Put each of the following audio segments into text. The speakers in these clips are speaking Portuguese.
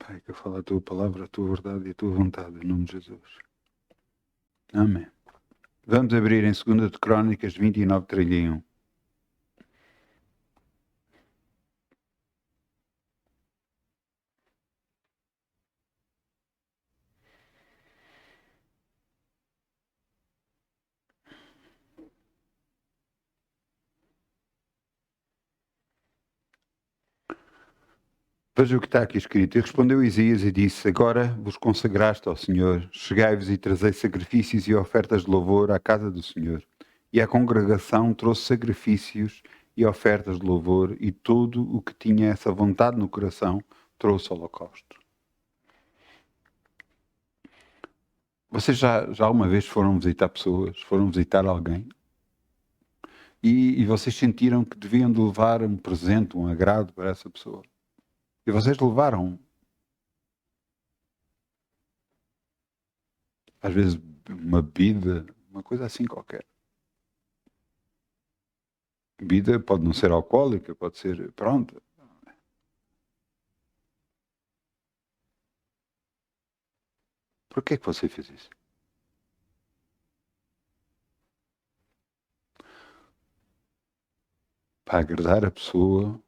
Pai, que eu falo a tua palavra, a tua verdade e a tua vontade, em nome de Jesus. Amém. Vamos abrir em 2 de Crónicas 29, 31. Veja o que está aqui escrito. E respondeu Isaías e disse: Agora vos consagraste ao Senhor, chegai-vos e trazei sacrifícios e ofertas de louvor à casa do Senhor. E a congregação trouxe sacrifícios e ofertas de louvor, e tudo o que tinha essa vontade no coração trouxe holocausto. Vocês já alguma vez foram visitar pessoas? Foram visitar alguém? E vocês sentiram que deviam de levar um presente, um agrado para essa pessoa? E vocês levaram, às vezes, uma bebida, uma coisa assim qualquer. Bebida pode não ser alcoólica, pode ser, pronto. Por que é que você fez isso? Para agradar a pessoa,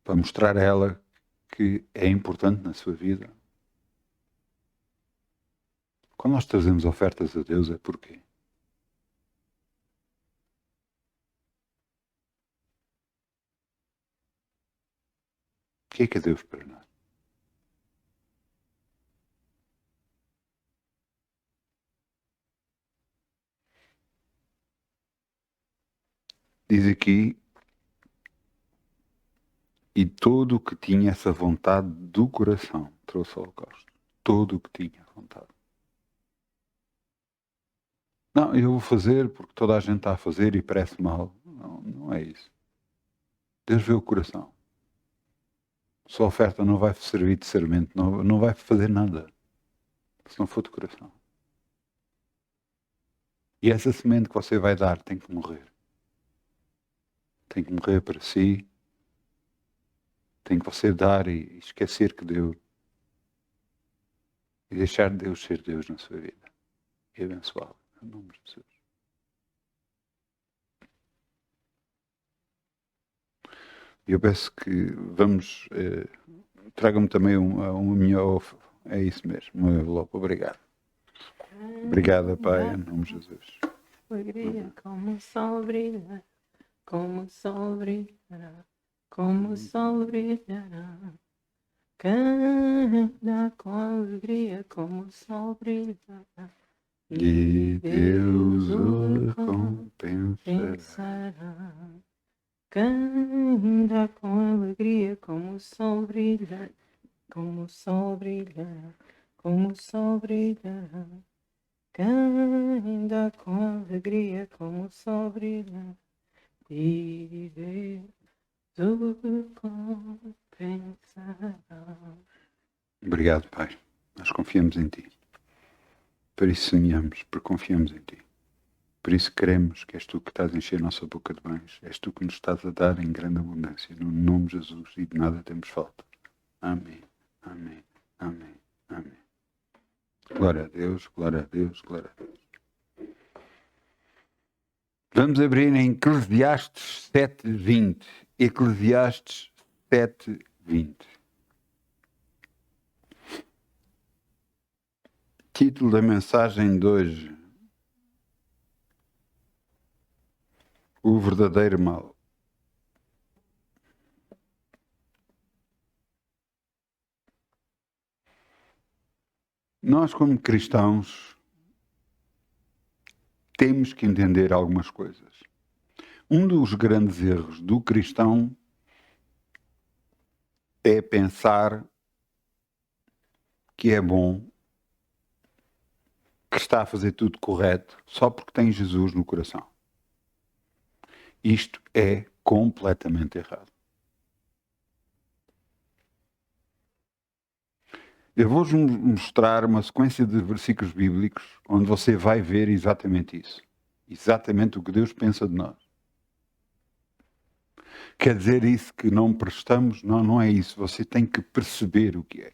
para mostrar a ela que é importante na sua vida. Quando nós trazemos ofertas a Deus, é porquê? O que é Deus para nós? Diz aqui, e todo o que tinha essa vontade do coração trouxe ao holocausto. Todo o que tinha vontade. Não, eu vou fazer porque toda a gente está a fazer e parece mal. Não, não é isso. Deus vê o coração. Sua oferta não vai servir de semente, não vai fazer nada se não for de coração. E essa semente que você vai dar tem que morrer. Tem que morrer para si. Tem que você dar e esquecer que deu. E deixar Deus ser Deus na sua vida. E abençoá-lo. Em nome de Jesus. E eu peço que vamos... tragam-me também uma minha oferta. É isso mesmo, uma envelope. Obrigado. Obrigada, Pai, em nome de Jesus. Alegria, como o sol brilha, como o sol brilhará, como o sol brilhará. Canta com alegria, como o sol brilhará. E Deus o recompensará. Canta com alegria, como o sol brilha, como o sol brilha, como o sol brilha. Canta com alegria, como o sol brilha, e Deus o compensará. Obrigado, Pai. Nós confiamos em Ti. Por isso semeamos, porque confiamos em Ti. Por isso queremos que és Tu que estás a encher a nossa boca de bens. És Tu que nos estás a dar em grande abundância. No nome de Jesus, e de nada temos falta. Amém, amém, amém, amém. Glória a Deus, glória a Deus, glória a Deus. Vamos abrir em Eclesiastes 7:20. Eclesiastes 7:20. Título da mensagem de hoje: O verdadeiro mal. Nós, como cristãos, temos que entender algumas coisas. Um dos grandes erros do cristão é pensar que é bom, que está a fazer tudo correto, só porque tem Jesus no coração. Isto é completamente errado. Eu vou-vos mostrar uma sequência de versículos bíblicos onde você vai ver exatamente isso. Exatamente o que Deus pensa de nós. Quer dizer isso que não prestamos? Não, não é isso. Você tem que perceber o que é.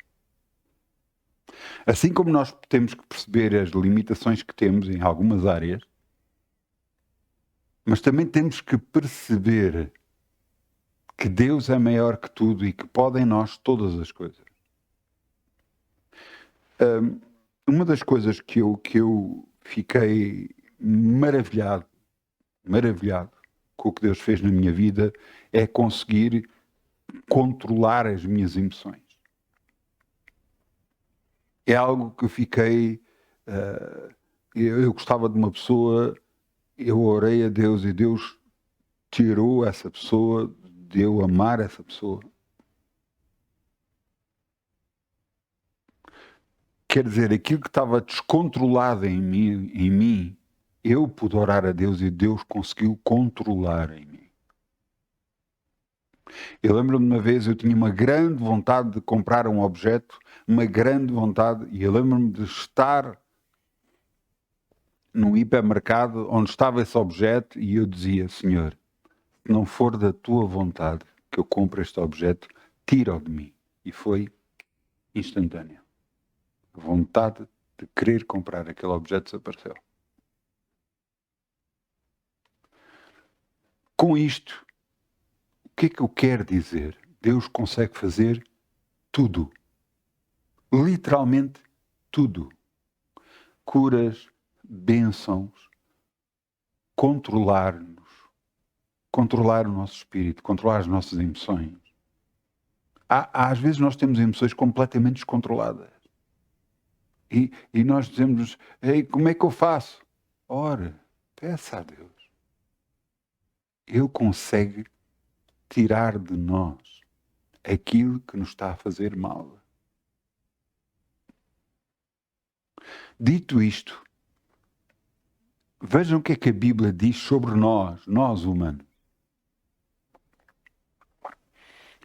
Assim como nós temos que perceber as limitações que temos em algumas áreas, mas também temos que perceber que Deus é maior que tudo e que pode em nós todas as coisas. Uma das coisas que eu fiquei maravilhado com o que Deus fez na minha vida é conseguir controlar as minhas emoções. É algo que fiquei... eu gostava de uma pessoa, eu orei a Deus e Deus tirou essa pessoa de eu amar essa pessoa. Quer dizer, aquilo que estava descontrolado em mim, eu pude orar a Deus e Deus conseguiu controlar em mim. Eu lembro-me de uma vez, eu tinha uma grande vontade de comprar um objeto, uma grande vontade, e eu lembro-me de estar num hipermercado onde estava esse objeto e eu dizia, Senhor, se não for da tua vontade que eu compre este objeto, tira-o de mim. E foi instantâneo. A vontade de querer comprar aquele objeto desapareceu. Com isto, o que é que eu quero dizer? Deus consegue fazer tudo. Literalmente tudo. Curas, bênçãos, controlar-nos, controlar o nosso espírito, controlar as nossas emoções. Às vezes nós temos emoções completamente descontroladas. E nós dizemos, ei, como é que eu faço? Ora, peça a Deus. Ele consegue tirar de nós aquilo que nos está a fazer mal. Dito isto, vejam o que é que a Bíblia diz sobre nós humanos.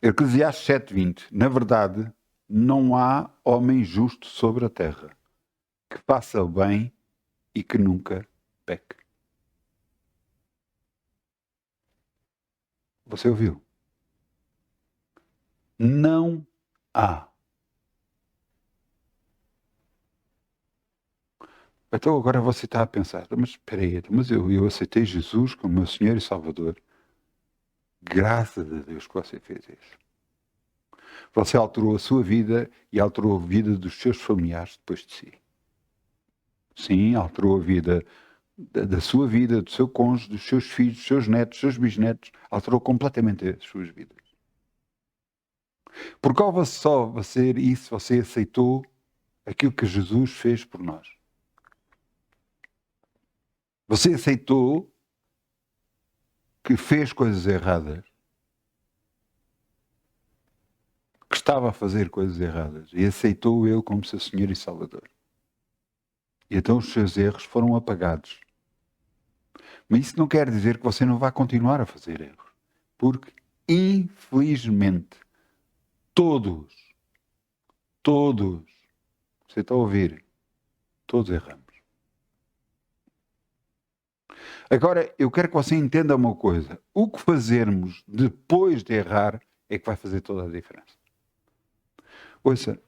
Eclesiastes 7:20. Na verdade, não há homem justo sobre a terra que faça o bem e que nunca peque. Você ouviu? Não há. Então agora você está a pensar, mas espera aí, mas eu aceitei Jesus como meu Senhor e Salvador. Graças a Deus que você fez isso. Você alterou a sua vida e alterou a vida dos seus familiares depois de si. Sim, alterou a vida da sua vida, do seu cônjuge, dos seus filhos, dos seus netos, dos seus bisnetos. Alterou completamente as suas vidas. Por causa só você isso, você aceitou aquilo que Jesus fez por nós. Você aceitou que fez coisas erradas, que estava a fazer coisas erradas, e aceitou Ele como seu Senhor e Salvador. E então os seus erros foram apagados. Mas isso não quer dizer que você não vá continuar a fazer erros. Porque, infelizmente, todos, você está a ouvir, todos erramos. Agora, eu quero que você entenda uma coisa. O que fazermos depois de errar é que vai fazer toda a diferença. Ouça,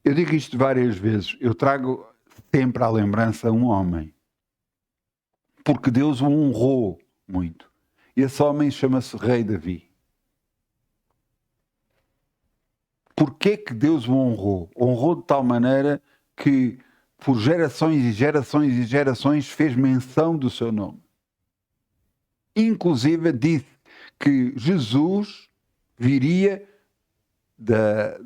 eu digo isto várias vezes. Eu trago sempre à lembrança um homem. Porque Deus o honrou muito. Esse homem chama-se Rei Davi. Porquê que Deus o honrou? Honrou de tal maneira que por gerações e gerações e gerações fez menção do seu nome. Inclusive disse que Jesus viria da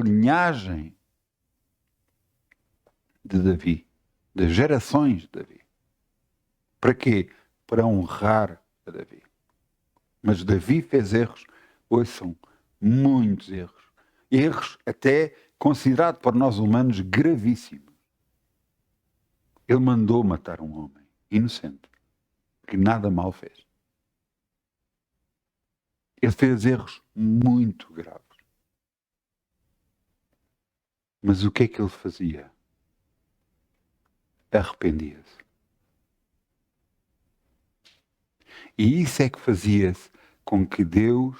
linhagem de Davi, das gerações de Davi. Para quê? Para honrar a Davi. Mas Davi fez erros, ouçam, muitos erros. Erros até considerados por nós humanos gravíssimos. Ele mandou matar um homem inocente, que nada mal fez. Ele fez erros muito graves. Mas o que é que ele fazia? Arrependia-se. E isso é que fazia com que Deus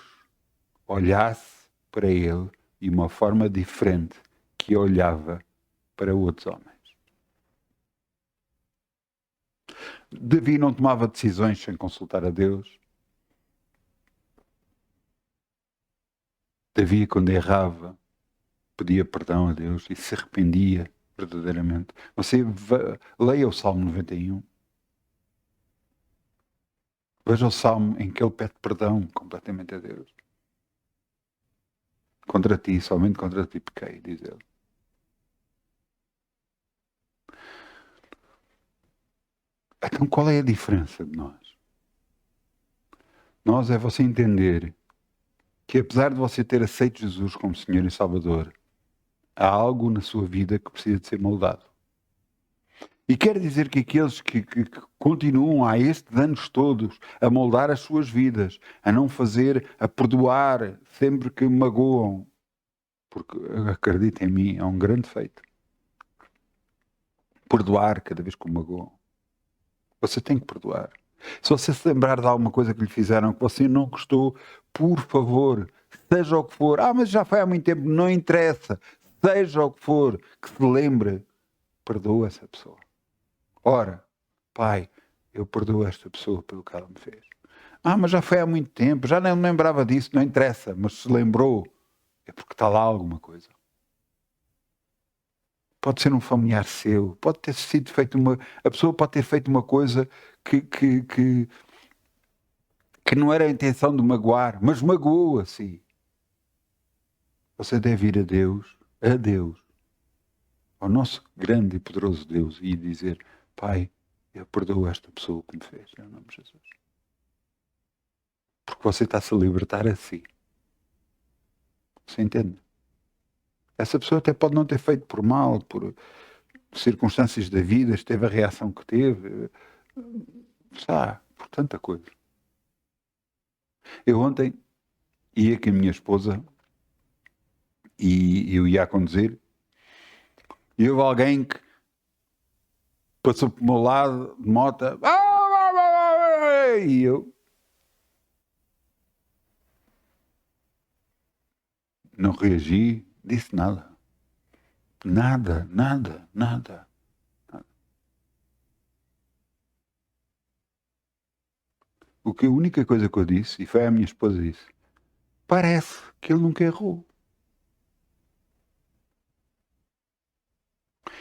olhasse para ele de uma forma diferente que olhava para outros homens. Davi não tomava decisões sem consultar a Deus. Davi, quando errava, pedia perdão a Deus e se arrependia verdadeiramente. Você leia o Salmo 91. Veja o Salmo em que ele pede perdão completamente a Deus. Contra ti, somente contra ti pequei, diz ele. Então qual é a diferença de nós? Nós é você entender que apesar de você ter aceito Jesus como Senhor e Salvador, há algo na sua vida que precisa de ser moldado. E quer dizer que aqueles que continuam há estes anos todos a moldar as suas vidas, a não fazer, a perdoar sempre que magoam, porque acredita em mim, é um grande feito. Perdoar cada vez que o magoam. Você tem que perdoar. Se você se lembrar de alguma coisa que lhe fizeram que você não gostou, por favor, seja o que for. Mas já foi há muito tempo, não interessa. Seja o que for, que se lembre, perdoa essa pessoa. Ora, Pai, eu perdoo esta pessoa pelo que ela me fez. Mas já foi há muito tempo, já nem me lembrava disso, não interessa, mas se lembrou, é porque está lá alguma coisa. Pode ser um familiar seu, pode ter sido feito a pessoa pode ter feito uma coisa que não era a intenção de magoar, mas magoou assim. Você deve ir a Deus, ao nosso grande e poderoso Deus, e dizer: Pai, eu perdoo esta pessoa que me fez, em nome de Jesus. Porque você está-se a libertar a si. Você entende? Essa pessoa até pode não ter feito por mal, por circunstâncias da vida, teve a reação que teve, por tanta coisa. Eu ontem ia com a minha esposa e eu ia a conduzir e houve alguém que passou por meu lado de moto e eu não reagi, disse nada. Nada. A única coisa que eu disse, e foi a minha esposa disse: parece que ele nunca errou.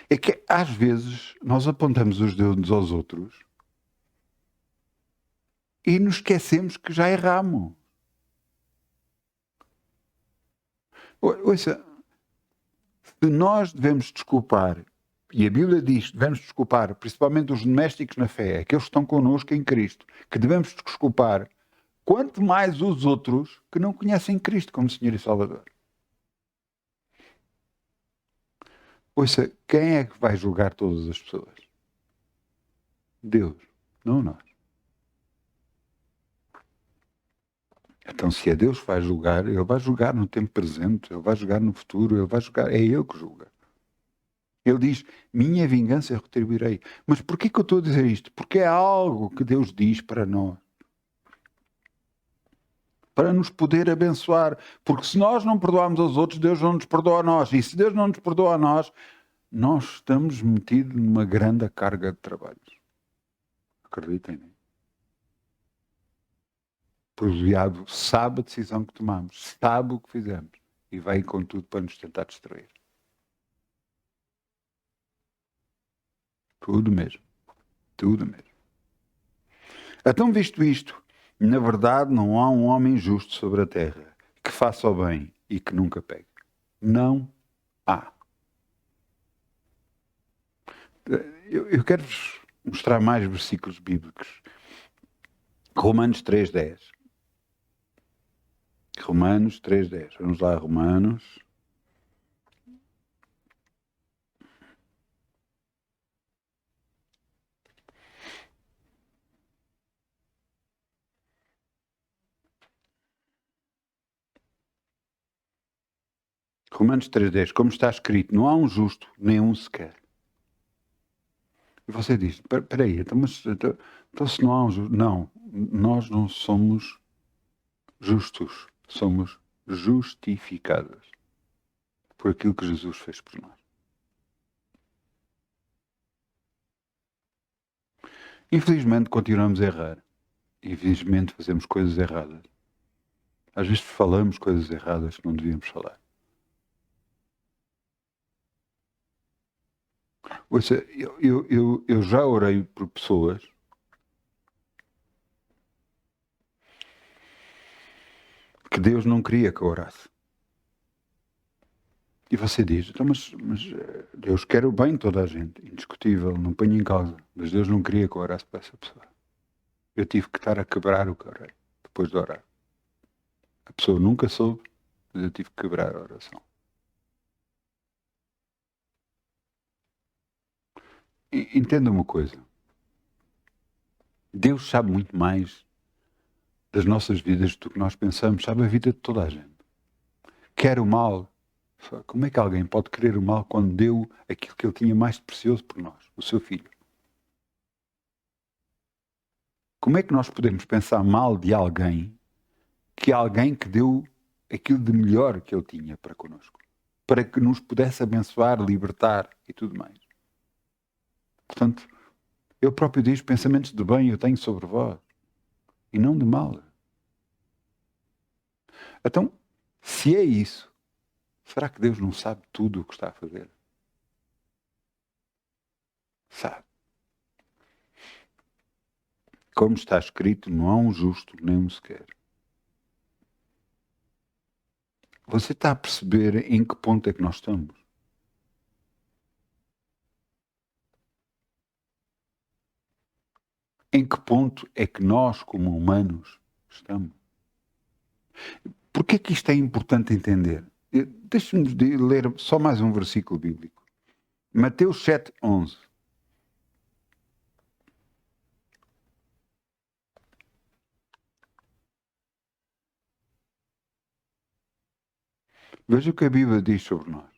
É que às vezes nós apontamos os dedos aos outros e nos esquecemos que já erramos. Ouça, se nós devemos desculpar, e a Bíblia diz que devemos desculpar, principalmente os domésticos na fé, aqueles que estão connosco em Cristo, que devemos desculpar, quanto mais os outros que não conhecem Cristo como Senhor e Salvador. Ouça, quem é que vai julgar todas as pessoas? Deus, não nós. Então, se é Deus que vai julgar, Ele vai julgar no tempo presente, Ele vai julgar no futuro, Ele vai julgar, é Ele que julga. Ele diz: minha vingança eu retribuirei. Mas porquê que eu estou a dizer isto? Porque é algo que Deus diz para nós. Para nos poder abençoar. Porque se nós não perdoarmos aos outros, Deus não nos perdoa a nós. E se Deus não nos perdoa a nós, nós estamos metidos numa grande carga de trabalhos. Acreditem em mim. Porque o diabo sabe a decisão que tomamos, sabe o que fizemos e vai com tudo para nos tentar distrair. Tudo mesmo. Então, visto isto, na verdade não há um homem justo sobre a terra que faça o bem e que nunca pegue. Não há. Eu quero-vos mostrar mais versículos bíblicos. Romanos 3:10. Romanos 3:10. Vamos lá, Romanos. Romanos 3:10. Como está escrito, não há um justo, nem um sequer. E você diz, espera aí, então se não há um justo... Não, nós não somos justos, somos justificados por aquilo que Jesus fez por nós. Infelizmente continuamos a errar. Infelizmente fazemos coisas erradas. Às vezes falamos coisas erradas que não devíamos falar. Ouça, eu já orei por pessoas que Deus não queria que eu orasse. E você diz, então, mas Deus quer o bem de toda a gente, indiscutível, não ponho em causa. Mas Deus não queria que eu orasse para essa pessoa. Eu tive que estar a quebrar o que orei, depois de orar. A pessoa nunca soube, mas eu tive que quebrar a oração. Entenda uma coisa. Deus sabe muito mais das nossas vidas do que nós pensamos. Sabe a vida de toda a gente. Quer o mal. Como é que alguém pode querer o mal quando deu aquilo que ele tinha mais de precioso por nós, o seu filho? Como é que nós podemos pensar mal de alguém que deu aquilo de melhor que ele tinha para connosco? Para que nos pudesse abençoar, libertar e tudo mais. Portanto, ele próprio diz, pensamentos de bem eu tenho sobre vós e não de mal. Então, se é isso, será que Deus não sabe tudo o que está a fazer? Sabe. Como está escrito, não há um justo nem um sequer. Você está a perceber em que ponto é que nós estamos? Em que ponto é que nós, como humanos, estamos? Porquê que isto é importante entender? Deixe-me ler só mais um versículo bíblico. Mateus 7:11. Veja o que a Bíblia diz sobre nós.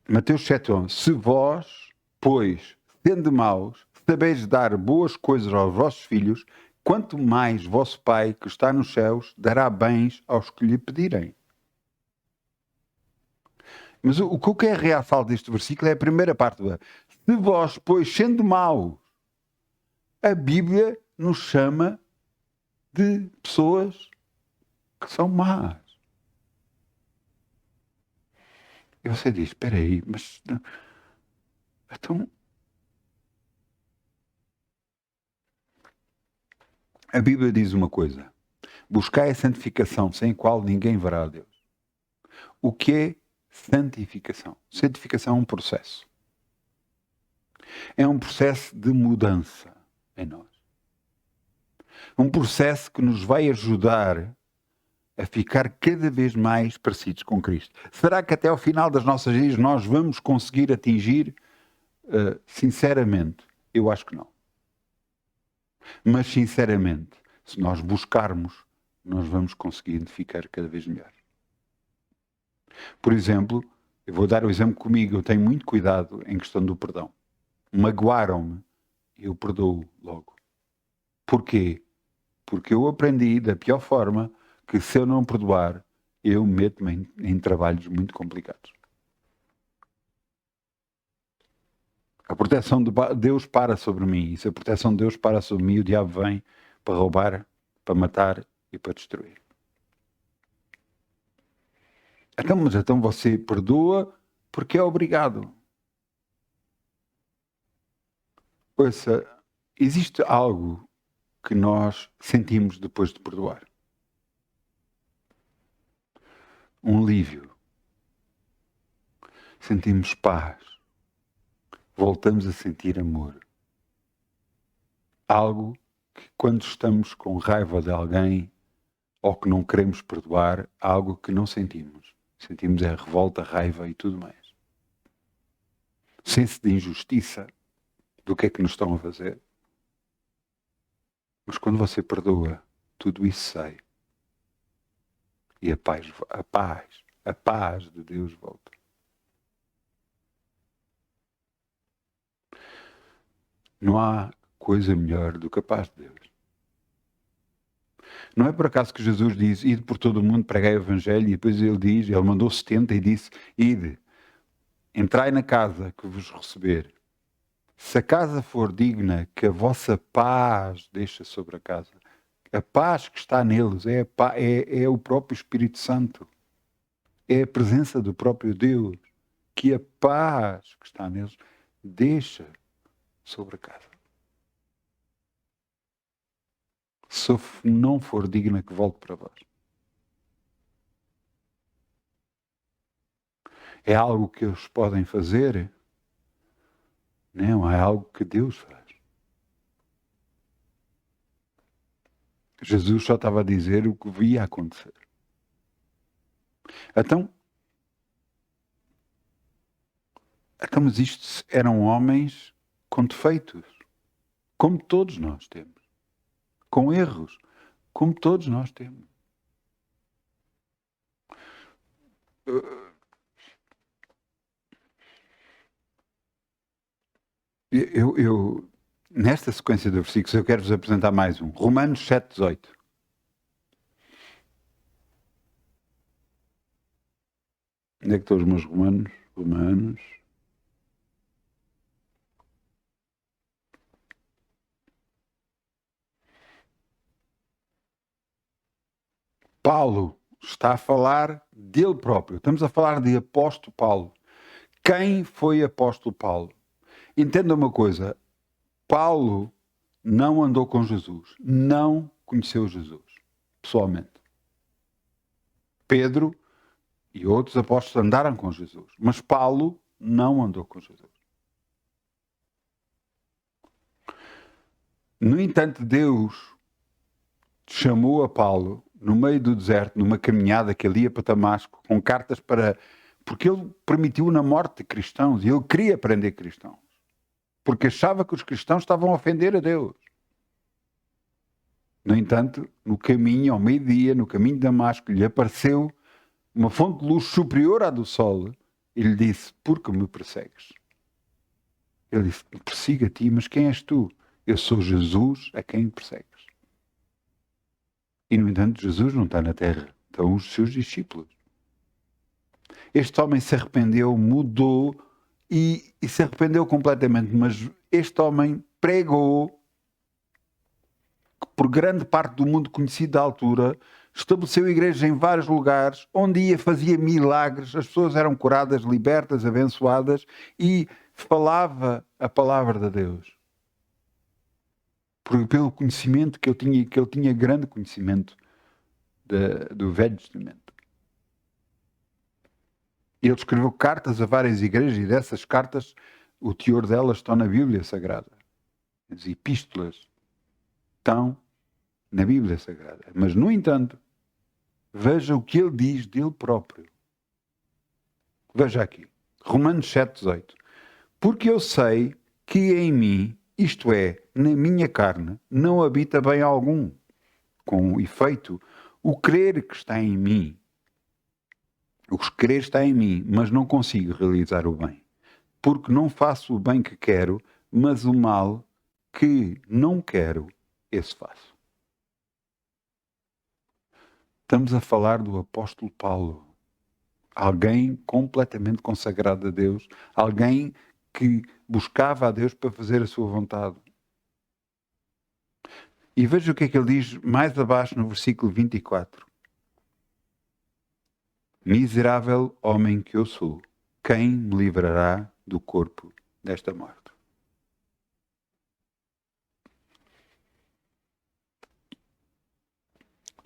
Mateus 7:11. Se vós, pois, sendo maus, sabeis dar boas coisas aos vossos filhos, quanto mais vosso Pai, que está nos céus, dará bens aos que lhe pedirem. Mas o que eu quero realçar deste versículo é a primeira parte. Se vós, pois, sendo maus, a Bíblia nos chama de pessoas que são más. E você diz, espera aí, mas... Então... A Bíblia diz uma coisa. Buscai a santificação, sem a qual ninguém verá a Deus. O que é santificação? Santificação é um processo. É um processo de mudança em nós. Um processo que nos vai ajudar a ficar cada vez mais parecidos com Cristo. Será que até ao final das nossas vidas nós vamos conseguir atingir? Sinceramente, eu acho que não. Mas, sinceramente, se nós buscarmos, nós vamos conseguir ficar cada vez melhor. Por exemplo, eu vou dar o exemplo comigo, eu tenho muito cuidado em questão do perdão. Magoaram-me, eu perdoo logo. Porquê? Porque eu aprendi da pior forma que se eu não perdoar, eu meto-me em trabalhos muito complicados. A proteção de Deus para sobre mim. E se a proteção de Deus para sobre mim, o diabo vem para roubar, para matar e para destruir. Mas então você perdoa porque é obrigado. Ouça, existe algo que nós sentimos depois de perdoar. Um alívio. Sentimos paz. Voltamos a sentir amor. Algo que quando estamos com raiva de alguém ou que não queremos perdoar, algo que não sentimos. Sentimos a revolta, a raiva e tudo mais. Senso de injustiça do que é que nos estão a fazer. Mas quando você perdoa, tudo isso sai. E a paz de Deus volta. Não há coisa melhor do que a paz de Deus. Não é por acaso que Jesus diz, ide por todo o mundo, pregai o Evangelho, e depois ele mandou 70 e disse, ide, entrai na casa que vos receber. Se a casa for digna, que a vossa paz deixa sobre a casa. A paz que está neles é o próprio Espírito Santo. É a presença do próprio Deus. Que a paz que está neles deixa sobre a casa. Se não for digna, que volte para vós. É algo que eles podem fazer? Não, é algo que Deus faz. Jesus só estava a dizer o que ia acontecer. Então, mas isto eram homens com defeitos, como todos nós temos. Com erros, como todos nós temos. Nesta sequência de versículos, eu quero-vos apresentar mais um. Romanos 7,18. Onde é que estão os meus romanos? Romanos. Paulo está a falar dele próprio. Estamos a falar de apóstolo Paulo. Quem foi apóstolo Paulo? Entenda uma coisa. Paulo não andou com Jesus. Não conheceu Jesus, pessoalmente. Pedro e outros apóstolos andaram com Jesus. Mas Paulo não andou com Jesus. No entanto, Deus chamou a Paulo no meio do deserto, numa caminhada que ele ia para Damasco, com cartas para... Porque ele permitiu na morte de cristãos e ele queria prender cristãos. Porque achava que os cristãos estavam a ofender a Deus. No entanto, no caminho, ao meio-dia, no caminho de Damasco, lhe apareceu uma fonte de luz superior à do sol e lhe disse, por que me persegues? Ele disse, persigo a ti, mas quem és tu? Eu sou Jesus a quem persegues. E, no entanto, Jesus não está na terra. Estão os seus discípulos. Este homem se arrependeu, mudou e se arrependeu completamente. Mas este homem pregou por grande parte do mundo conhecido da altura, estabeleceu igrejas em vários lugares, onde ia, fazia milagres, as pessoas eram curadas, libertas, abençoadas e falava a palavra de Deus. Pelo conhecimento que ele tinha grande conhecimento do Velho Testamento. Ele escreveu cartas a várias igrejas e dessas cartas, o teor delas estão na Bíblia Sagrada. As epístolas estão na Bíblia Sagrada. Mas, no entanto, veja o que ele diz dele próprio. Veja aqui, Romanos 7,18. Porque eu sei que em mim, isto é, na minha carne, não habita bem algum. Com efeito, o querer que está em mim, o querer está em mim, mas não consigo realizar o bem. Porque não faço o bem que quero, mas o mal que não quero, esse faço. Estamos a falar do apóstolo Paulo. Alguém completamente consagrado a Deus. Alguém que buscava a Deus para fazer a sua vontade. E veja o que é que ele diz mais abaixo no versículo 24. Miserável homem que eu sou, quem me livrará do corpo desta morte?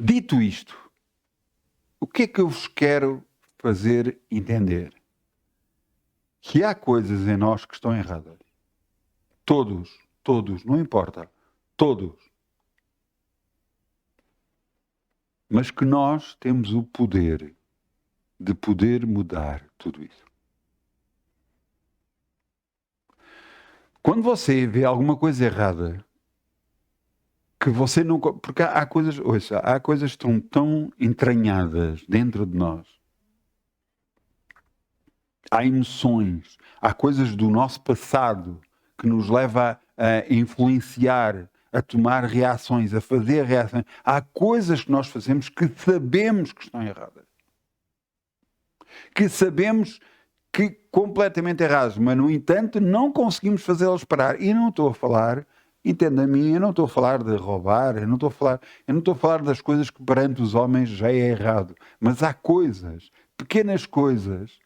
Dito isto, o que é que eu vos quero fazer entender? Que há coisas em nós que estão erradas. Todos, não importa. Todos. Mas que nós temos o poder de poder mudar tudo isso. Quando você vê alguma coisa errada, que você não... Porque há coisas, ouça, há coisas que estão tão entranhadas dentro de nós. Há emoções, há coisas do nosso passado que nos leva a influenciar, a tomar reações, a fazer reações. Há coisas que nós fazemos que sabemos que estão erradas. Que sabemos que completamente erradas, mas no entanto não conseguimos fazê-las parar. E não estou a falar, entenda a mim, eu não estou a falar de roubar, eu não estou a falar das coisas que perante os homens já é errado. Mas há coisas, pequenas coisas,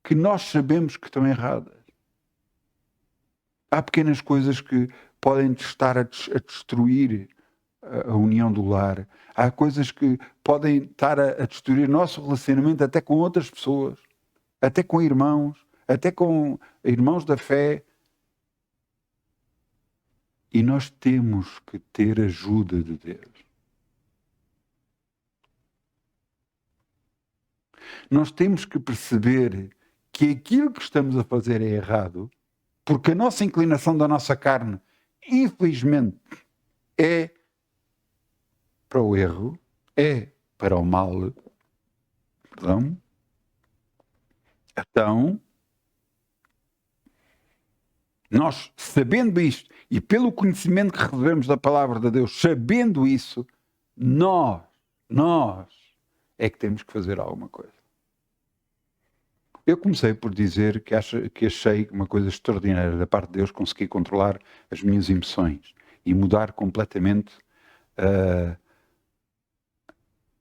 que nós sabemos que estão erradas. Há pequenas coisas que podem estar a destruir a união do lar. Há coisas que podem estar a destruir o nosso relacionamento até com outras pessoas, até com irmãos, até com irmãos da fé. E nós temos que ter ajuda de Deus. Nós temos que perceber que aquilo que estamos a fazer é errado, porque a nossa inclinação da nossa carne, infelizmente, é para o erro, é para o mal. Perdão. Então, nós, sabendo isto, e pelo conhecimento que recebemos da palavra de Deus, sabendo isso, nós é que temos que fazer alguma coisa. Eu comecei por dizer que achei uma coisa extraordinária da parte de Deus conseguir controlar as minhas emoções e mudar completamente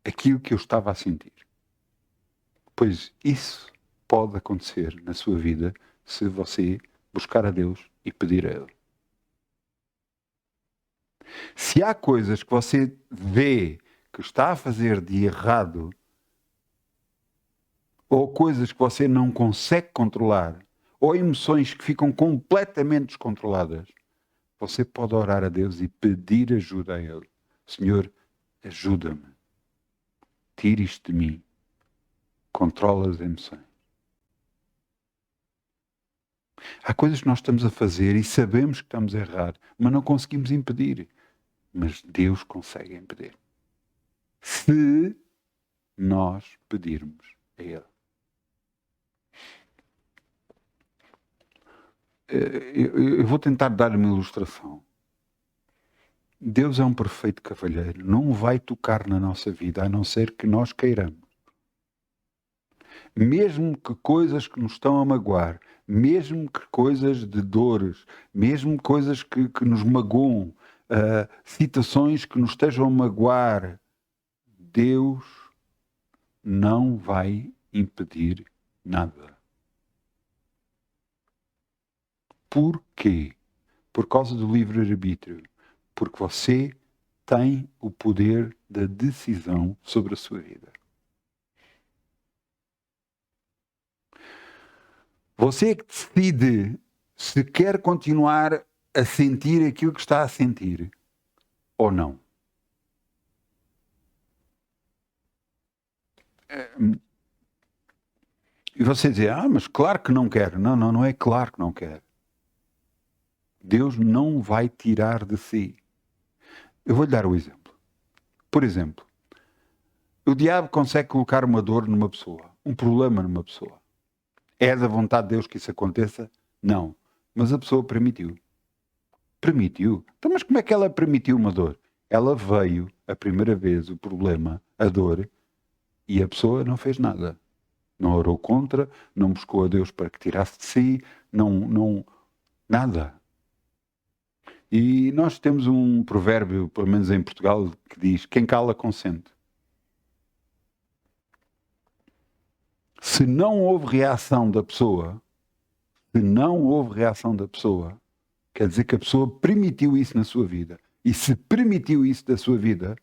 aquilo que eu estava a sentir. Pois isso pode acontecer na sua vida se você buscar a Deus e pedir a Ele. Se há coisas que você vê que está a fazer de errado, ou coisas que você não consegue controlar, ou emoções que ficam completamente descontroladas, você pode orar a Deus e pedir ajuda a Ele. Senhor, ajuda-me. Tire isto de mim. Controla as emoções. Há coisas que nós estamos a fazer e sabemos que estamos a errar, mas não conseguimos impedir. Mas Deus consegue impedir. Se nós pedirmos a Ele. Eu vou tentar dar uma ilustração. Deus é um perfeito cavalheiro. Não vai tocar na nossa vida, a não ser que nós queiramos. Mesmo que coisas que nos estão a magoar, mesmo que coisas de dores, mesmo coisas que nos magoam, situações que nos estejam a magoar, Deus não vai impedir nada. Porquê? Por causa do livre-arbítrio. Porque você tem o poder da decisão sobre a sua vida. Você é que decide se quer continuar a sentir aquilo que está a sentir ou não. E você diz, mas claro que não quero. Não é claro que não quero. Deus não vai tirar de si. Eu vou-lhe dar um exemplo. Por exemplo, o diabo consegue colocar uma dor numa pessoa, um problema numa pessoa. É da vontade de Deus que isso aconteça? Não. Mas a pessoa permitiu. Permitiu? Então, mas como é que ela permitiu uma dor? Ela veio, a primeira vez, o problema, a dor, e a pessoa não fez nada. Não orou contra, não buscou a Deus para que tirasse de si, nada. E nós temos um provérbio, pelo menos em Portugal, que diz, quem cala consente. Se não houve reação da pessoa, quer dizer que a pessoa permitiu isso na sua vida. E se permitiu isso da sua vida,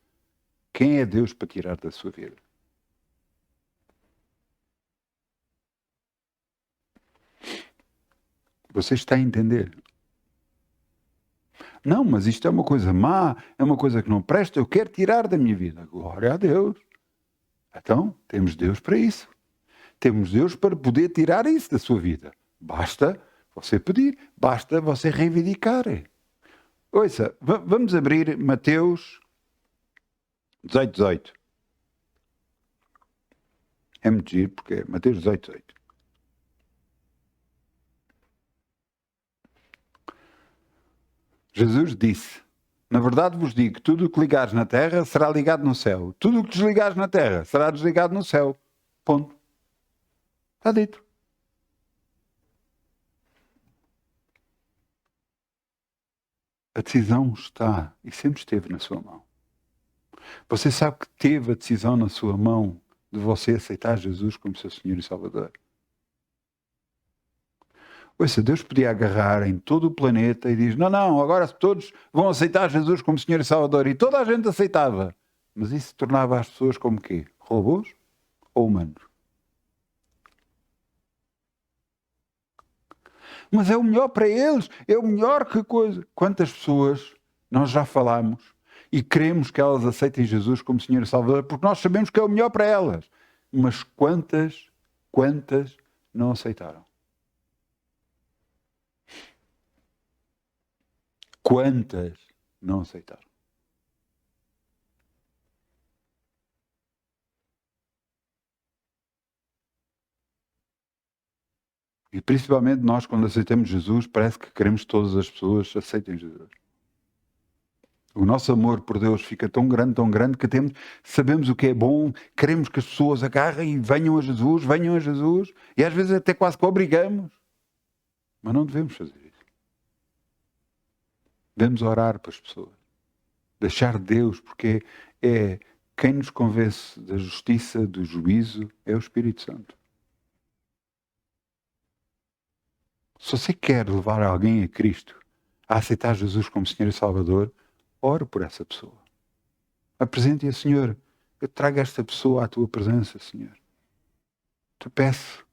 quem é Deus para tirar da sua vida? Você está a entender? Não, mas isto é uma coisa má, é uma coisa que não presta, eu quero tirar da minha vida. Glória a Deus. Então, temos Deus para isso. Temos Deus para poder tirar isso da sua vida. Basta você pedir, basta você reivindicar. Ouça, vamos abrir Mateus 18. É muito giro, porque é Mateus 18. Jesus disse: na verdade vos digo, tudo o que ligares na terra será ligado no céu. Tudo o que desligares na terra será desligado no céu. Ponto. Está dito. A decisão está e sempre esteve na sua mão. Você sabe que teve a decisão na sua mão de você aceitar Jesus como seu Senhor e Salvador. Ouça, Deus podia agarrar em todo o planeta e diz: não, agora todos vão aceitar Jesus como Senhor e Salvador. E toda a gente aceitava. Mas isso tornava as pessoas como quê? Robôs ou humanos? Mas é o melhor para eles, é o melhor que coisa. Quantas pessoas nós já falamos e queremos que elas aceitem Jesus como Senhor e Salvador porque nós sabemos que é o melhor para elas. Mas quantas não aceitaram? Quantas não aceitaram? E principalmente nós, quando aceitamos Jesus, parece que queremos que todas as pessoas aceitem Jesus. O nosso amor por Deus fica tão grande, que sabemos o que é bom, queremos que as pessoas agarrem e venham a Jesus, e às vezes até quase que obrigamos. Mas não devemos fazer isso. Devemos orar para as pessoas. Deixar Deus, porque é quem nos convence da justiça, do juízo, é o Espírito Santo. Se você quer levar alguém a Cristo, a aceitar Jesus como Senhor e Salvador, ore por essa pessoa. Apresente-a, Senhor. Eu trago esta pessoa à tua presença, Senhor. Te peço,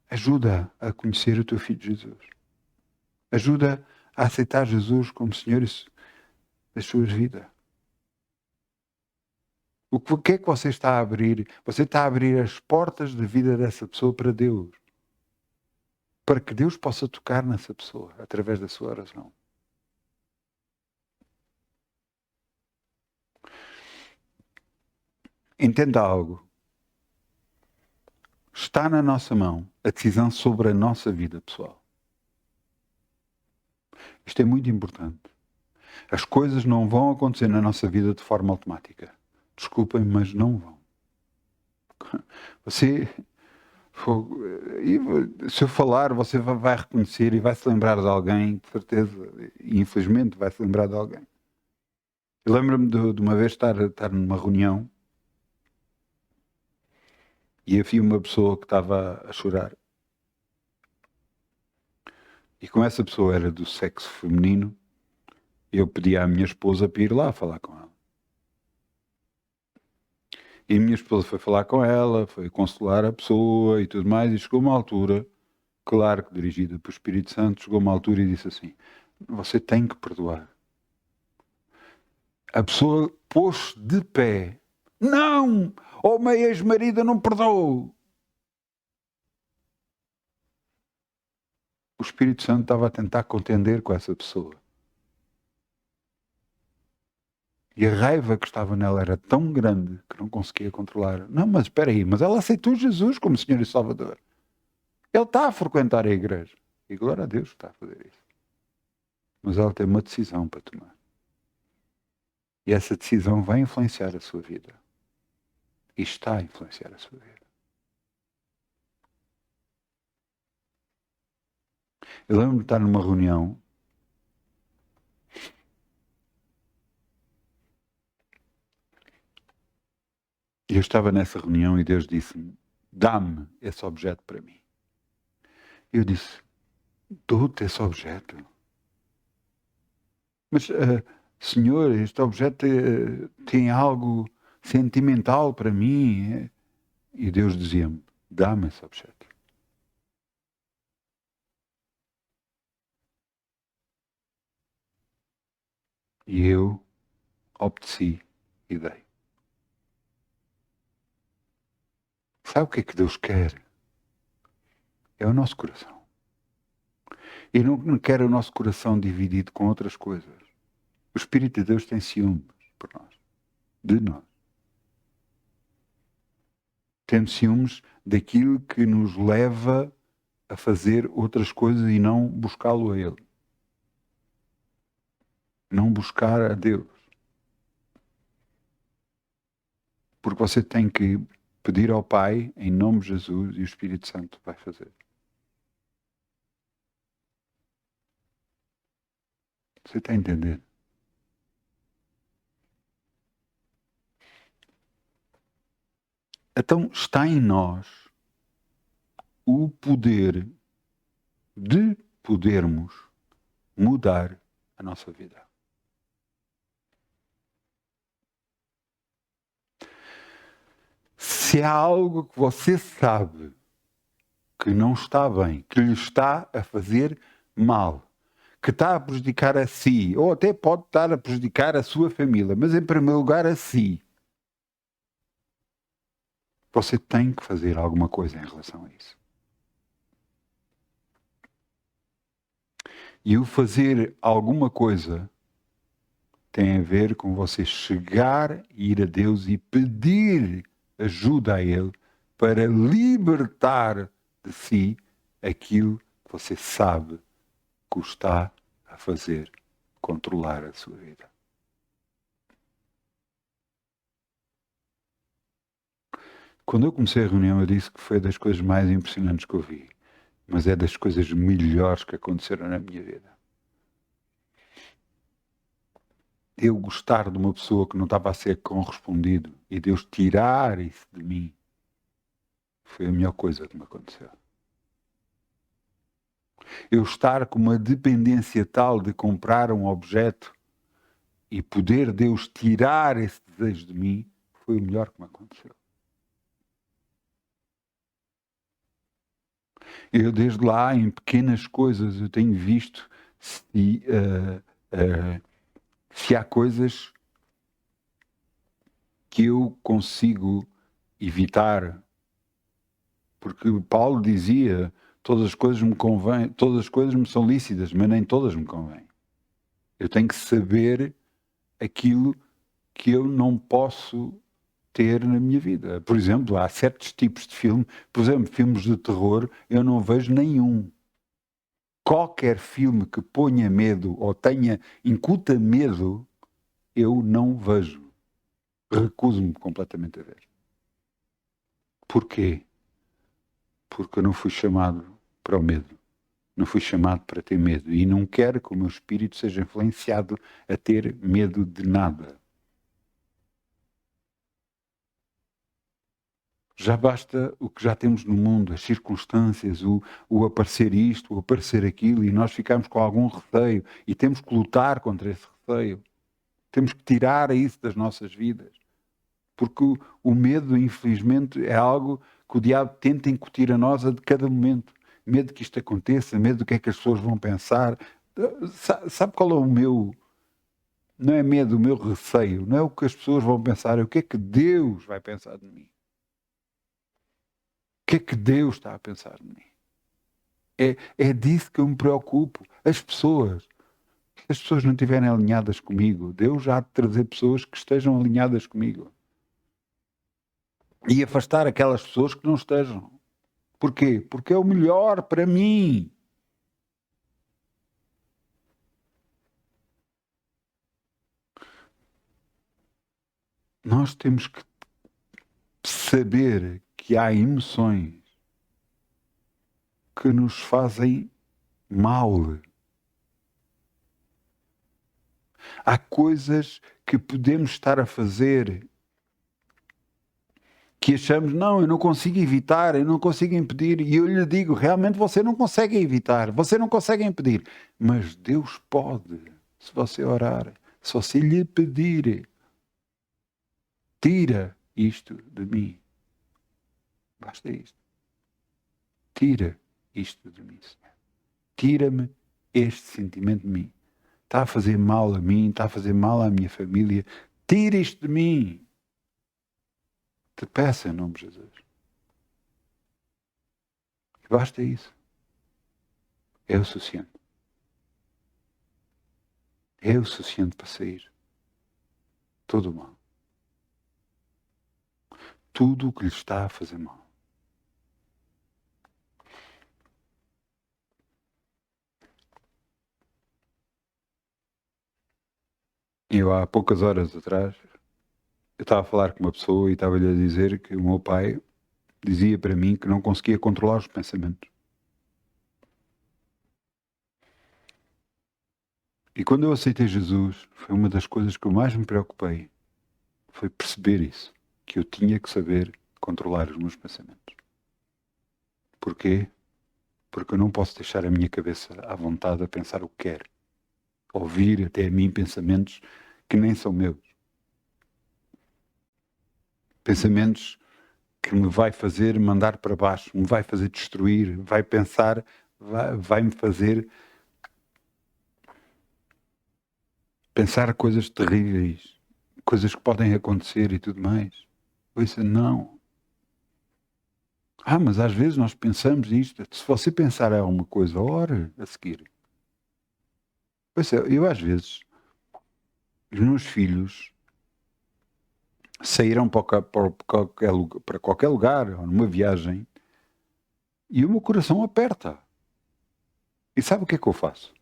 ajuda a conhecer o teu Filho Jesus. Ajuda a aceitar Jesus como Senhor das suas vidas. O que é que você está a abrir? Você está a abrir as portas de vida dessa pessoa para Deus. Para que Deus possa tocar nessa pessoa através da sua oração. Entenda algo. Está na nossa mão a decisão sobre a nossa vida pessoal. Isto é muito importante. As coisas não vão acontecer na nossa vida de forma automática. Desculpem, mas não vão. Se eu falar, você vai reconhecer e vai se lembrar de alguém, de certeza, e infelizmente vai se lembrar de alguém. Eu lembro-me de uma vez estar numa reunião e havia uma pessoa que estava a chorar. E como essa pessoa era do sexo feminino, eu pedi à minha esposa para ir lá falar com ela. E a minha esposa foi falar com ela, foi consolar a pessoa e tudo mais, e chegou uma altura, claro que dirigida pelo Espírito Santo, chegou uma altura e disse assim: você tem que perdoar. A pessoa pôs-se de pé. Não! O meu ex-marido não perdoou. O Espírito Santo estava a tentar contender com essa pessoa. E a raiva que estava nela era tão grande que não conseguia controlar. Não, mas espera aí, mas ela aceitou Jesus como Senhor e Salvador. Ele está a frequentar a igreja. E glória a Deus que está a fazer isso. Mas ela tem uma decisão para tomar. E essa decisão vai influenciar a sua vida. E está a influenciar a sua vida. Eu lembro-me de estar numa reunião e eu estava nessa reunião e Deus disse-me: dá-me esse objeto para mim. Eu disse: dou-te esse objeto? Mas, Senhor, este objeto tem algo sentimental para mim. E Deus dizia-me: dá-me esse objeto. E eu obedeci e dei. Sabe o que é que Deus quer? É o nosso coração. E não quer o nosso coração dividido com outras coisas. O Espírito de Deus tem ciúmes por nós. De nós. Temos ciúmes daquilo que nos leva a fazer outras coisas e não buscá-lo a Ele. não buscar a Deus. Porque você tem que pedir ao Pai, em nome de Jesus, e o Espírito Santo vai fazer. Você está a entender? Então está em nós o poder de podermos mudar a nossa vida. Se há algo que você sabe que não está bem, que lhe está a fazer mal, que está a prejudicar a si, ou até pode estar a prejudicar a sua família, mas em primeiro lugar a si, você tem que fazer alguma coisa em relação a isso. E o fazer alguma coisa tem a ver com você chegar, ir a Deus e pedir ajuda a Ele para libertar de si aquilo que você sabe que o está a fazer controlar a sua vida. Quando eu comecei a reunião, eu disse que foi das coisas mais impressionantes que eu vi, mas é das coisas melhores que aconteceram na minha vida. Eu gostar de uma pessoa que não estava a ser correspondido e Deus tirar isso de mim foi a melhor coisa que me aconteceu. Eu estar com uma dependência tal de comprar um objeto e poder Deus tirar esse desejo de mim foi o melhor que me aconteceu. Eu desde lá, em pequenas coisas, eu tenho visto se há coisas que eu consigo evitar, porque Paulo dizia, todas as coisas me convêm, todas as coisas me são lícitas, mas nem todas me convêm. Eu tenho que saber aquilo que eu não posso ter na minha vida. Por exemplo, há certos tipos de filme, por exemplo, filmes de terror, eu não vejo nenhum. Qualquer filme que ponha medo ou incuta medo, eu não vejo. Recuso-me completamente a ver. Porquê? Porque eu não fui chamado para o medo. Não fui chamado para ter medo. E não quero que o meu espírito seja influenciado a ter medo de nada. Já basta o que já temos no mundo, as circunstâncias, o aparecer isto, o aparecer aquilo, e nós ficamos com algum receio e temos que lutar contra esse receio. Temos que tirar isso das nossas vidas. Porque o medo, infelizmente, é algo que o diabo tenta incutir a nós a de cada momento. Medo que isto aconteça, medo do que é que as pessoas vão pensar. Sabe qual é o meu... Não é medo, o meu receio. Não é o que as pessoas vão pensar, é o que é que Deus vai pensar de mim. O que é que Deus está a pensar de mim? É disso que eu me preocupo. As pessoas. Se as pessoas não estiverem alinhadas comigo, Deus já há de trazer pessoas que estejam alinhadas comigo. E afastar aquelas pessoas que não estejam. Porquê? Porque é o melhor para mim. Nós temos que saber que há emoções que nos fazem mal. Há coisas que podemos estar a fazer que achamos, não, eu não consigo evitar, eu não consigo impedir. E eu lhe digo, realmente você não consegue evitar, você não consegue impedir. Mas Deus pode, se você orar, se você lhe pedir, tira isto de mim. Basta isto. Tira isto de mim, Senhor. Tira-me este sentimento de mim. Está a fazer mal a mim, está a fazer mal à minha família. Tira isto de mim. Te peço em nome de Jesus. Basta isso. É o suficiente. É o suficiente para sair todo o mal. Tudo o que lhe está a fazer mal. Eu há poucas horas atrás, eu estava a falar com uma pessoa e estava-lhe a dizer que o meu pai dizia para mim que não conseguia controlar os pensamentos. E quando eu aceitei Jesus, foi uma das coisas que eu mais me preocupei. Foi perceber isso, que eu tinha que saber controlar os meus pensamentos. Porquê? Porque eu não posso deixar a minha cabeça à vontade a pensar o que quer. Ouvir até a mim pensamentos que nem são meus. Pensamentos que me vai fazer mandar para baixo, me vai fazer destruir, vai pensar, vai-me fazer pensar coisas terríveis, coisas que podem acontecer e tudo mais. Ouça, não. Mas às vezes nós pensamos isto. Se você pensar em alguma coisa, ore a seguir. Ouça, eu às vezes, os meus filhos saíram para qualquer lugar, ou numa viagem, e o meu coração aperta. E sabe o que é que eu faço?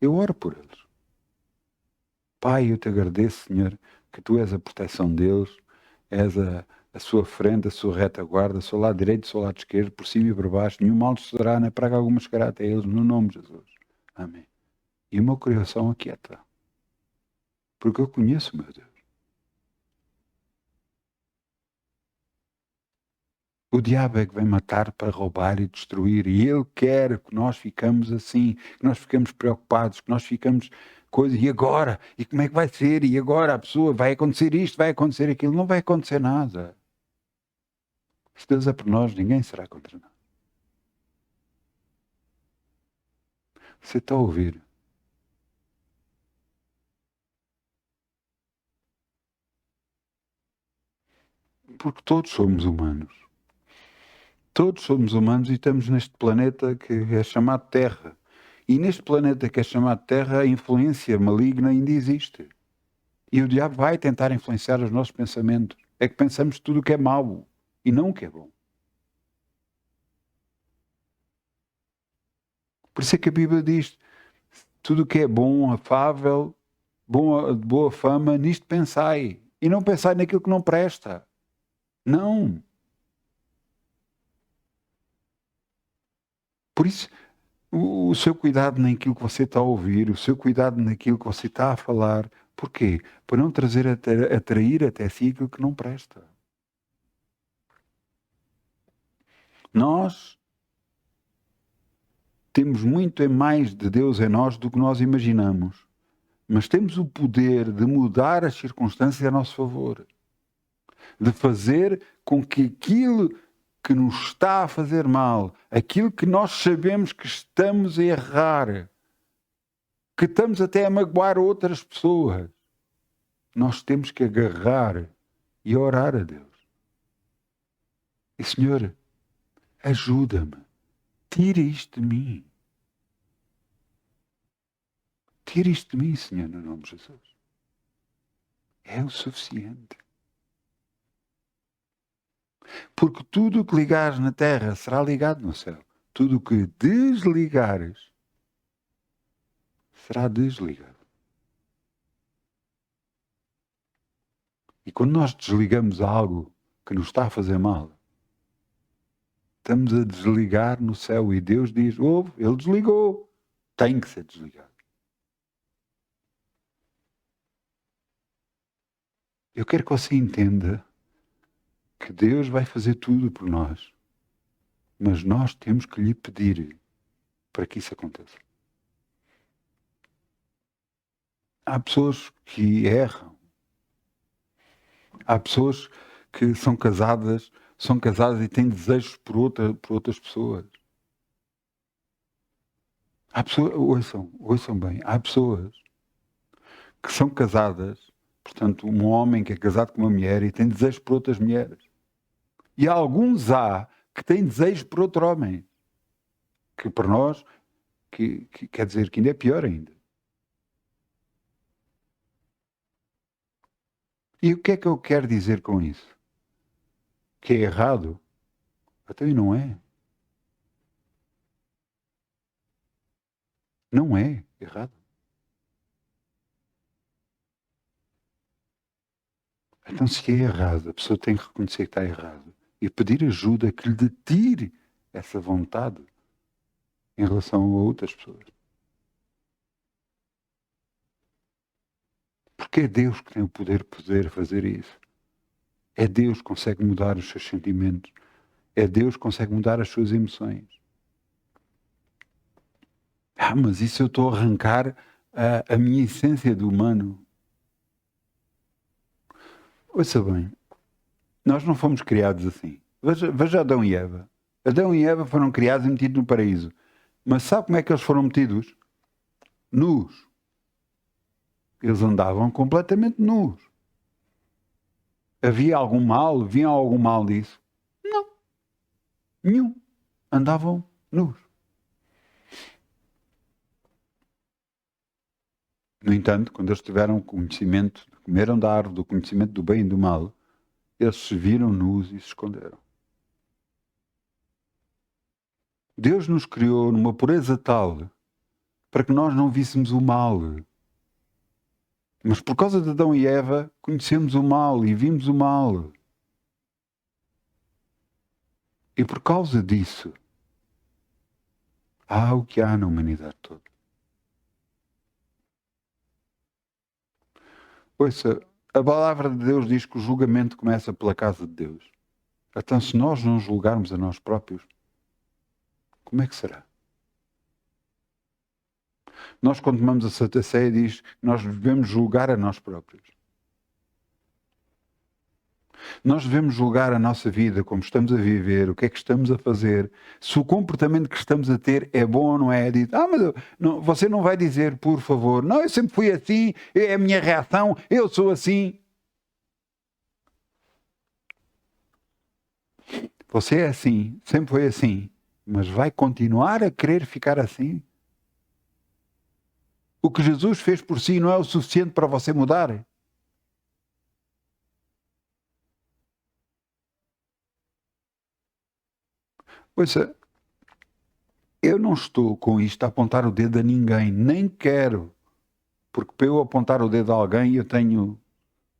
Eu oro por eles. Pai, eu te agradeço, Senhor, que tu és a proteção deles, és a sua frente, a sua retaguarda, seu lado direito, seu lado esquerdo, por cima e por baixo, nenhum mal sucederá, nem praga alguma chegará até eles, no nome de Jesus. Amém. E o meu coração aquieta, porque eu conheço o meu Deus. O diabo é que vem matar para roubar e destruir, e ele quer que nós ficamos assim, que nós ficamos preocupados, que nós ficamos coisas, e agora? E como é que vai ser? E agora a pessoa, vai acontecer isto, vai acontecer aquilo? Não vai acontecer nada. Se Deus é por nós, ninguém será contra nós. Você está a ouvir? Porque todos somos humanos. Todos somos humanos e estamos neste planeta que é chamado Terra. E neste planeta que é chamado Terra, a influência maligna ainda existe. E o diabo vai tentar influenciar os nossos pensamentos. É que pensamos tudo o que é mau e não o que é bom. Por isso é que a Bíblia diz, tudo o que é bom, afável, de boa fama, nisto pensai. E não pensai naquilo que não presta. Não. Por isso, o seu cuidado naquilo que você está a ouvir, o seu cuidado naquilo que você está a falar. Porquê? Para não atrair até si aquilo que não presta. Nós temos muito mais de Deus em nós do que nós imaginamos. Mas temos o poder de mudar as circunstâncias a nosso favor. De fazer com que aquilo que nos está a fazer mal, aquilo que nós sabemos que estamos a errar, que estamos até a magoar outras pessoas, nós temos que agarrar e orar a Deus. E Senhor, ajuda-me. Tira isto de mim. Tira isto de mim, Senhor, no nome de Jesus. É o suficiente. Porque tudo o que ligares na terra será ligado no céu. Tudo o que desligares será desligado. E quando nós desligamos algo que nos está a fazer mal, estamos a desligar no céu e Deus diz, ele desligou. Tem que ser desligado. Eu quero que você entenda que Deus vai fazer tudo por nós. Mas nós temos que lhe pedir para que isso aconteça. Há pessoas que erram. Há pessoas que são casadas e têm desejos por outras pessoas. Há pessoas, ouçam bem, há pessoas que são casadas, portanto, um homem que é casado com uma mulher e tem desejos por outras mulheres. E alguns que têm desejos por outro homem. Que para nós, que quer dizer que ainda é pior ainda. E o que é que eu quero dizer com isso? Que é errado? Até não é. Não é errado. Então, se é errado, a pessoa tem que reconhecer que está errado e pedir ajuda que lhe tire essa vontade em relação a outras pessoas. Porque é Deus que tem o poder de fazer isso. É Deus que consegue mudar os seus sentimentos. É Deus que consegue mudar as suas emoções. Mas isso eu estou a arrancar a minha essência de humano. Ouça bem, nós não fomos criados assim. Veja Adão e Eva. Adão e Eva foram criados e metidos no paraíso. Mas sabe como é que eles foram metidos? Nus. Eles andavam completamente nus. Havia algum mal? Vinha algum mal disso? Não. Nenhum. Andavam nus. No entanto, quando eles tiveram conhecimento, comeram da árvore do conhecimento do bem e do mal, eles se viram nus e se esconderam. Deus nos criou numa pureza tal para que nós não víssemos o mal. Mas por causa de Adão e Eva, conhecemos o mal e vimos o mal. E por causa disso, há o que há na humanidade toda. Ouça, a palavra de Deus diz que o julgamento começa pela casa de Deus. Então, se nós não julgarmos a nós próprios, como é que será? Nós, quando tomamos a Santa Ceia, diz que nós devemos julgar a nós próprios. Nós devemos julgar a nossa vida, como estamos a viver, o que é que estamos a fazer, se o comportamento que estamos a ter é bom ou não é. Diz, mas você não vai dizer, por favor, não, eu sempre fui assim, é a minha reação, eu sou assim. Você é assim, sempre foi assim, mas vai continuar a querer ficar assim? O que Jesus fez por si não é o suficiente para você mudar? Ouça, eu não estou com isto a apontar o dedo a ninguém, nem quero. Porque para eu apontar o dedo a alguém, eu tenho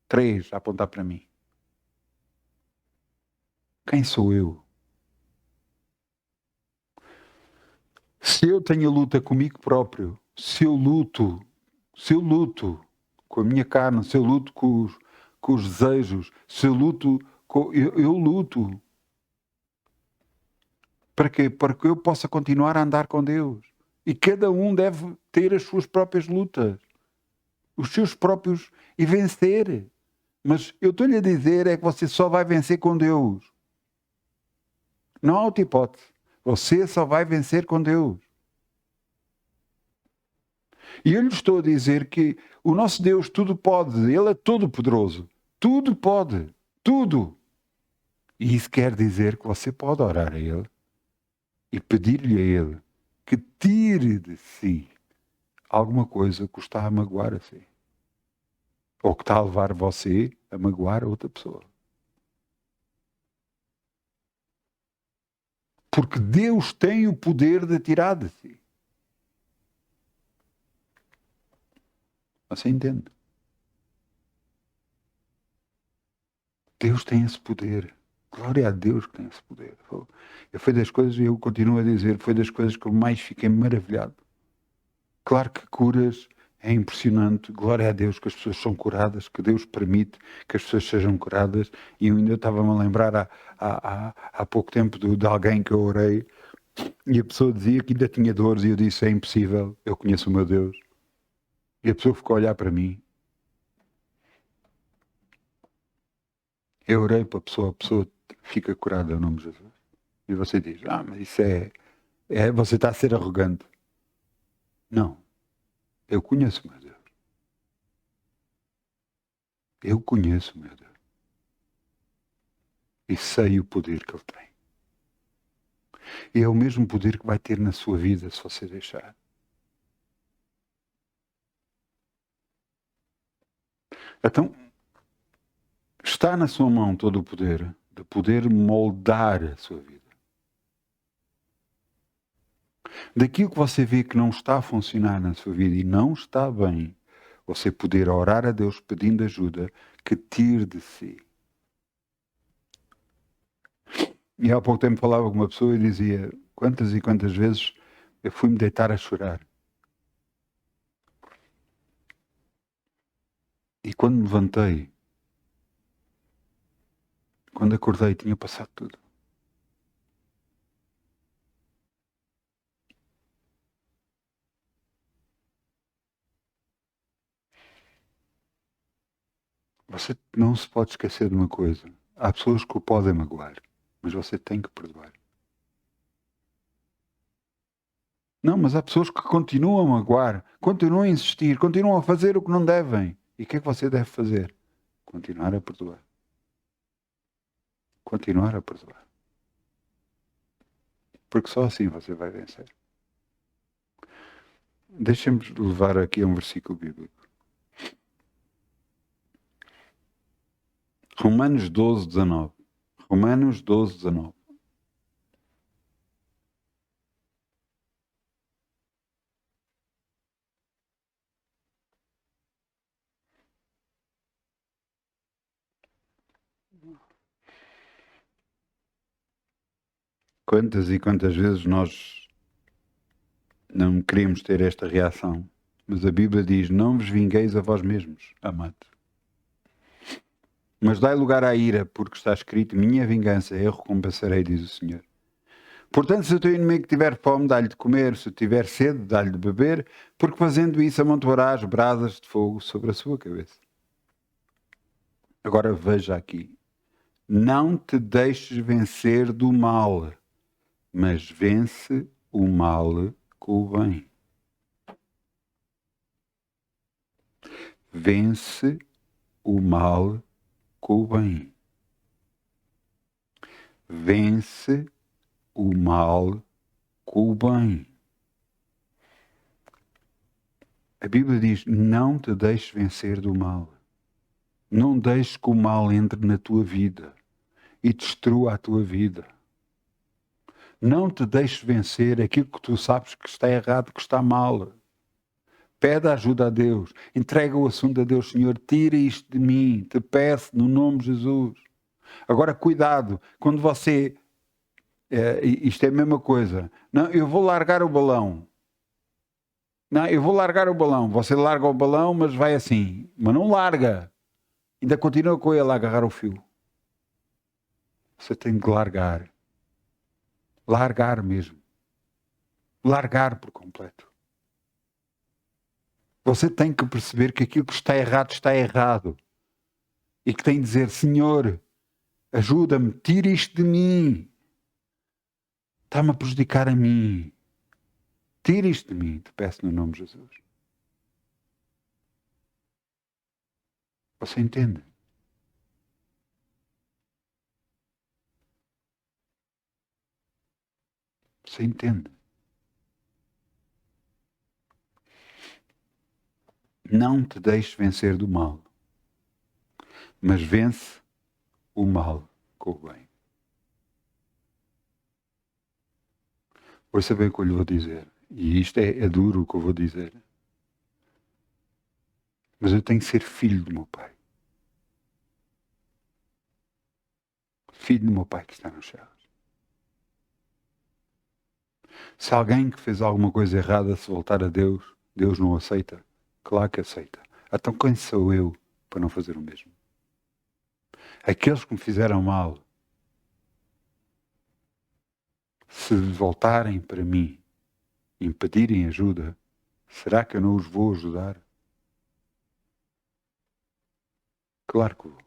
3 a apontar para mim. Quem sou eu? Se eu tenho a luta comigo próprio, se eu luto com a minha carne, se eu luto com os desejos, se eu luto, eu luto. Para quê? Para que eu possa continuar a andar com Deus. E cada um deve ter as suas próprias lutas, os seus próprios, e vencer. Mas eu estou-lhe a dizer é que você só vai vencer com Deus. Não há outra hipótese. Você só vai vencer com Deus. E eu lhe estou a dizer que o nosso Deus tudo pode. Ele é todo poderoso. Tudo pode. Tudo. E isso quer dizer que você pode orar a Ele e pedir-lhe a Ele que tire de si alguma coisa que o está a magoar a si. Ou que está a levar você a magoar a outra pessoa. Porque Deus tem o poder de tirar de si. Você entende? Deus tem esse poder. Glória a Deus que tem esse poder. Foi das coisas, e eu continuo a dizer, foi das coisas que eu mais fiquei maravilhado. Claro que curas é impressionante. Glória a Deus que as pessoas são curadas, que Deus permite que as pessoas sejam curadas. E eu ainda estava-me a lembrar há pouco tempo de alguém que eu orei, e a pessoa dizia que ainda tinha dores, e eu disse, é impossível, eu conheço o meu Deus. E a pessoa ficou a olhar para mim. Eu orei para a pessoa fica curada em nome de Jesus. E você diz, mas isso você está a ser arrogante. Não. Eu conheço o meu Deus. Eu conheço o meu Deus. E sei o poder que Ele tem. E é o mesmo poder que vai ter na sua vida se você deixar. Então, está na sua mão todo o poder de poder moldar a sua vida. Daquilo que você vê que não está a funcionar na sua vida e não está bem, Você poder orar a Deus pedindo ajuda que tire de si. E há pouco tempo falava com uma pessoa e dizia: quantas e quantas vezes eu fui-me deitar a chorar. E quando me levantei, quando acordei, tinha passado tudo. Você não se pode esquecer de uma coisa. Há pessoas que o podem magoar, mas você tem que perdoar. Não, mas há pessoas que continuam a magoar, continuam a insistir, continuam a fazer o que não devem. E o que é que você deve fazer? Continuar a perdoar. Continuar a perdoar. Porque só assim você vai vencer. Deixem-me levar aqui a um versículo bíblico. Romanos 12, 19. Romanos 12, 19. Quantas e quantas vezes nós não queremos ter esta reação, mas a Bíblia diz: não vos vingueis a vós mesmos, amados. Mas dai lugar à ira, porque está escrito: minha vingança eu recompensarei, diz o Senhor. Portanto, se o teu inimigo tiver fome, dá-lhe de comer, se tiver sede, dá-lhe de beber, porque fazendo isso amontoarás brasas de fogo sobre a sua cabeça. Agora veja aqui: não te deixes vencer do mal, mas vence o mal com o bem. Vence o mal com o bem. Vence o mal com o bem. A Bíblia diz: não te deixes vencer do mal. Não deixes que o mal entre na tua vida e destrua a tua vida. Não te deixes vencer aquilo que tu sabes que está errado, que está mal. Pede ajuda a Deus. Entrega o assunto a Deus. Senhor, tira isto de mim. Te peço no nome de Jesus. Agora, cuidado. Quando você... isto é a mesma coisa. Não, eu vou largar o balão. Não, eu vou largar o balão. Você larga o balão, mas vai assim. Mas não larga. Ainda continua com ele a agarrar o fio. Você tem que largar. Largar mesmo. Largar por completo. Você tem que perceber que aquilo que está errado. E que tem de dizer: Senhor, ajuda-me, tira isto de mim. Está-me a prejudicar a mim. Tira isto de mim, te peço no nome de Jesus. Você entende? Você entende? Não te deixes vencer do mal, mas vence o mal com o bem. Ouça bem o que eu lhe vou dizer. E isto é duro o que eu vou dizer. Mas eu tenho que ser filho do meu Pai. Filho do meu Pai que está nos céus. Se alguém que fez alguma coisa errada se voltar a Deus, Deus não aceita? Claro que aceita. Então quem sou eu para não fazer o mesmo? Aqueles que me fizeram mal, se voltarem para mim e me pedirem ajuda, será que eu não os vou ajudar? Claro que vou.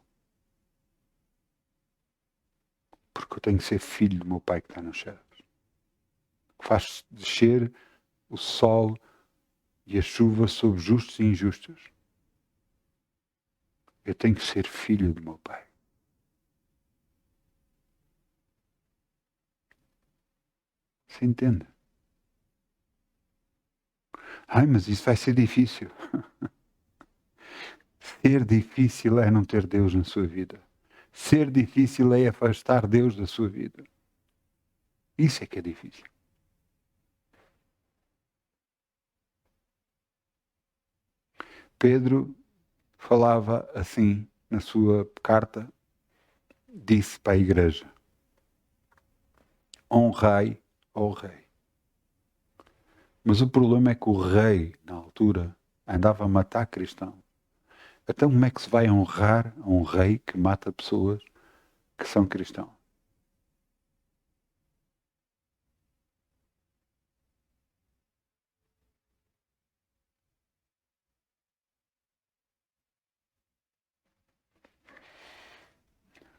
Porque eu tenho que ser filho do meu Pai que está nos céus. Que faz descer o sol e a chuva sobre justos e injustos. Eu tenho que ser filho do meu Pai. Você entende? Ai, mas isso vai ser difícil. Ser difícil é não ter Deus na sua vida. Ser difícil é afastar Deus da sua vida. Isso é que é difícil. Pedro falava assim na sua carta, disse para a igreja: honrai ao rei. Mas o problema é que o rei, na altura, andava a matar cristãos. Então como é que se vai honrar a um rei que mata pessoas que são cristãos?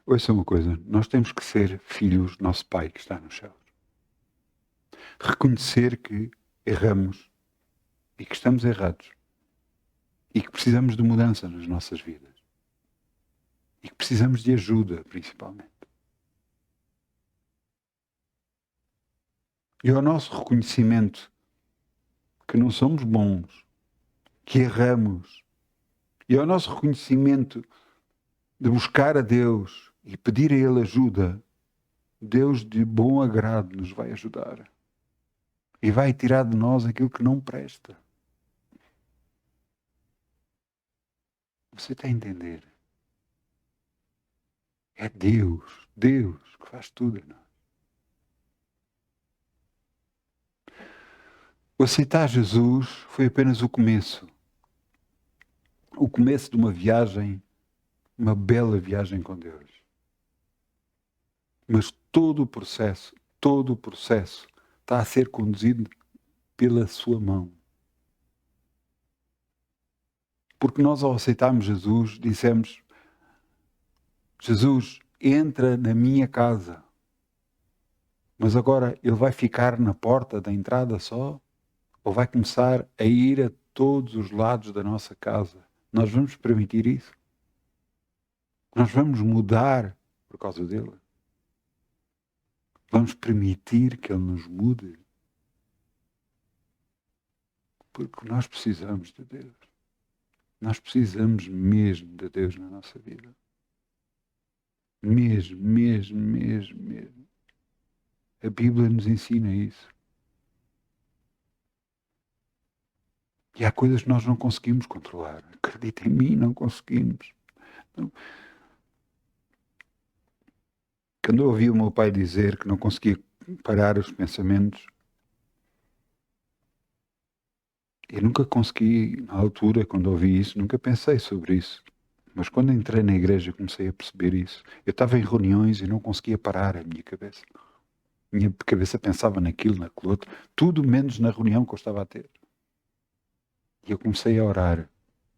Ouça uma coisa, nós temos que ser filhos do nosso Pai que está nos céus. Reconhecer que erramos e que estamos errados e que precisamos de mudança nas nossas vidas e que precisamos de ajuda, principalmente. E ao nosso reconhecimento que não somos bons, que erramos, e ao nosso reconhecimento de buscar a Deus e pedir a Ele ajuda, Deus de bom agrado nos vai ajudar e vai tirar de nós aquilo que não presta. Você está a entender? É Deus que faz tudo em nós. O aceitar Jesus foi apenas o começo. O começo de uma viagem, uma bela viagem com Deus. Mas todo o processo está a ser conduzido pela sua mão. Porque nós, ao aceitarmos Jesus, dissemos: Jesus, entra na minha casa. Mas agora ele vai ficar na porta da entrada só? Ou vai começar a ir a todos os lados da nossa casa? Nós vamos permitir isso? Nós vamos mudar por causa dele? Vamos permitir que ele nos mude? Porque nós precisamos de Deus. Nós precisamos mesmo de Deus na nossa vida. Mesmo. A Bíblia nos ensina isso. E há coisas que nós não conseguimos controlar. Acredita em mim, não conseguimos. Quando eu ouvi o meu pai dizer que não conseguia parar os pensamentos, eu nunca consegui, na altura, quando ouvi isso, nunca pensei sobre isso. Mas quando entrei na igreja comecei a perceber isso. Eu estava em reuniões e não conseguia parar a minha cabeça. Minha cabeça pensava naquilo, naquilo outro, tudo menos na reunião que eu estava a ter. E eu comecei a orar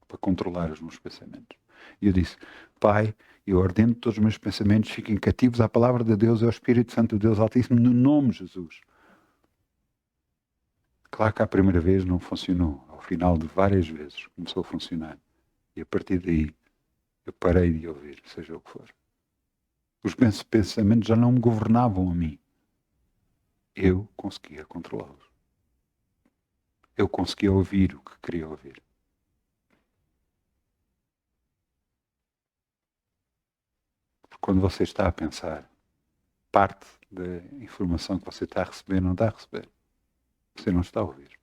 para controlar os meus pensamentos. E eu disse: Pai, eu ordeno que todos os meus pensamentos fiquem cativos à palavra de Deus e ao Espírito Santo de Deus Altíssimo, no nome de Jesus. Claro que à primeira vez não funcionou. Ao final de várias vezes começou a funcionar. E a partir daí eu parei de ouvir, seja o que for. Os pensamentos já não me governavam a mim. Eu conseguia controlá-los. Eu conseguia ouvir o que queria ouvir. Porque quando você está a pensar, parte da informação que você está a receber não está a receber. Você não está a ouvir.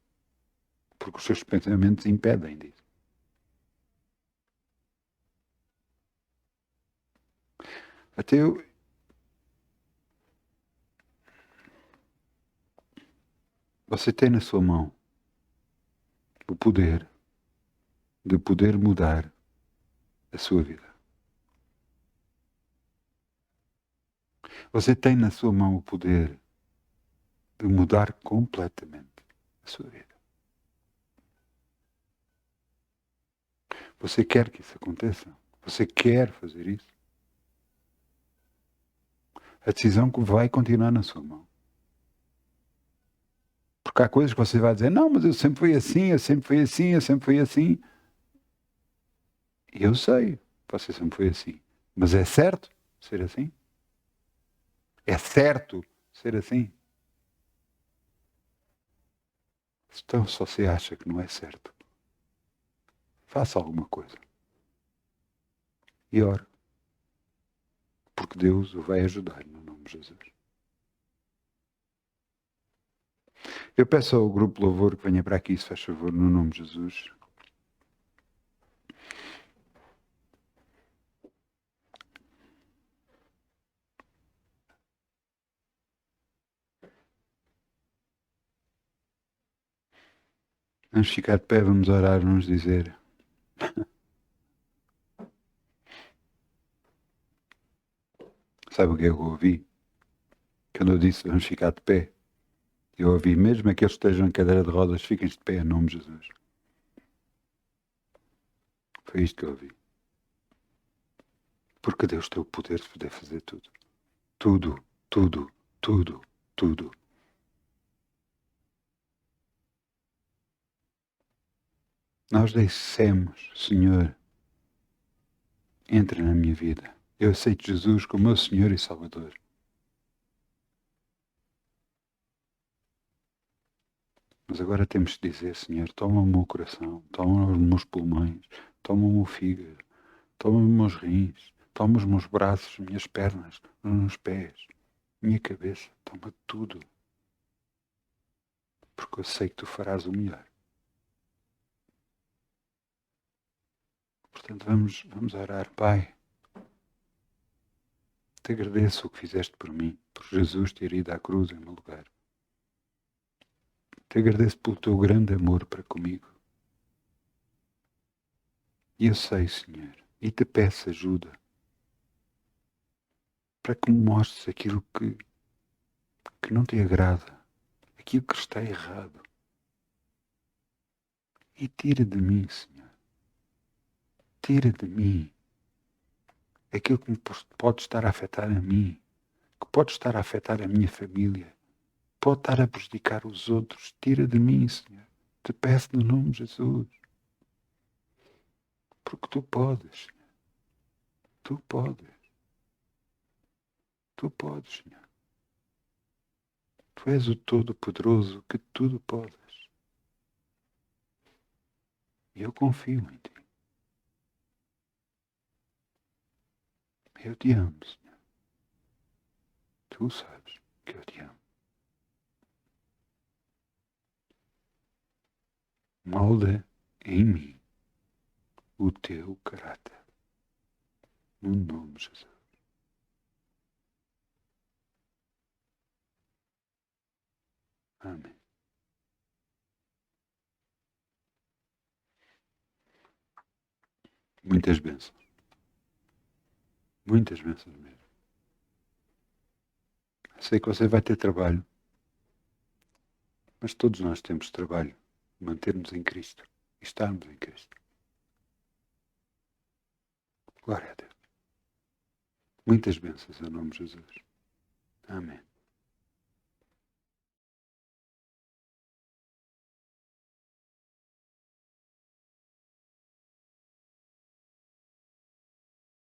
Porque os seus pensamentos impedem disso. Até eu... Você tem na sua mão o poder de poder mudar a sua vida. Você tem na sua mão o poder de mudar completamente a sua vida. Você quer que isso aconteça? Você quer fazer isso? A decisão que vai continuar na sua mão. Porque há coisas que você vai dizer: não, mas eu sempre fui assim, eu sempre fui assim, eu sempre fui assim. E eu sei, você sempre foi assim. Mas é certo ser assim? É certo ser assim? Então, se você acha que não é certo, faça alguma coisa. E ore. Porque Deus o vai ajudar no nome de Jesus. Eu peço ao grupo Louvor que venha para aqui, se faz favor, no nome de Jesus. Vamos ficar de pé, vamos orar, vamos dizer. Sabe o que é que eu ouvi? Quando eu disse vamos ficar de pé, eu ouvi, mesmo aqueles que estejam em cadeira de rodas, fiquem de pé em nome de Jesus. Foi isto que eu ouvi. Porque Deus tem o poder de poder fazer tudo. Tudo, tudo, tudo, tudo. Nós dissemos, Senhor, entre na minha vida. Eu aceito Jesus como meu Senhor e Salvador. Mas agora temos de dizer, Senhor, toma o meu coração, toma os meus pulmões, toma o meu fígado, toma os meus rins, toma os meus braços, minhas pernas, os meus pés, minha cabeça, toma tudo. Porque eu sei que tu farás o melhor. Portanto, vamos orar, Pai. Te agradeço o que fizeste por mim, por Jesus ter ido à cruz em meu lugar. Te agradeço pelo teu grande amor para comigo. E eu sei, Senhor, e te peço ajuda para que me mostres aquilo que não te agrada, aquilo que está errado. E tira de mim, Senhor. Tira de mim aquilo que me pode estar a afetar a mim, que pode estar a afetar a minha família, pode estar a prejudicar os outros. Tira de mim, Senhor. Te peço no nome de Jesus. Porque tu podes, Senhor. Tu podes. Tu podes, Senhor. Tu és o Todo-Poderoso que tudo podes. E eu confio em ti. Eu te amo, Senhor. Tu sabes que eu te amo. Molda em mim o teu caráter. No nome de Jesus. Amém. Muitas bênçãos. Muitas bênçãos mesmo. Sei que você vai ter trabalho. Mas todos nós temos trabalho. Manter-nos em Cristo. E estarmos em Cristo. Glória a Deus. Muitas bênçãos em nome de Jesus. Amém.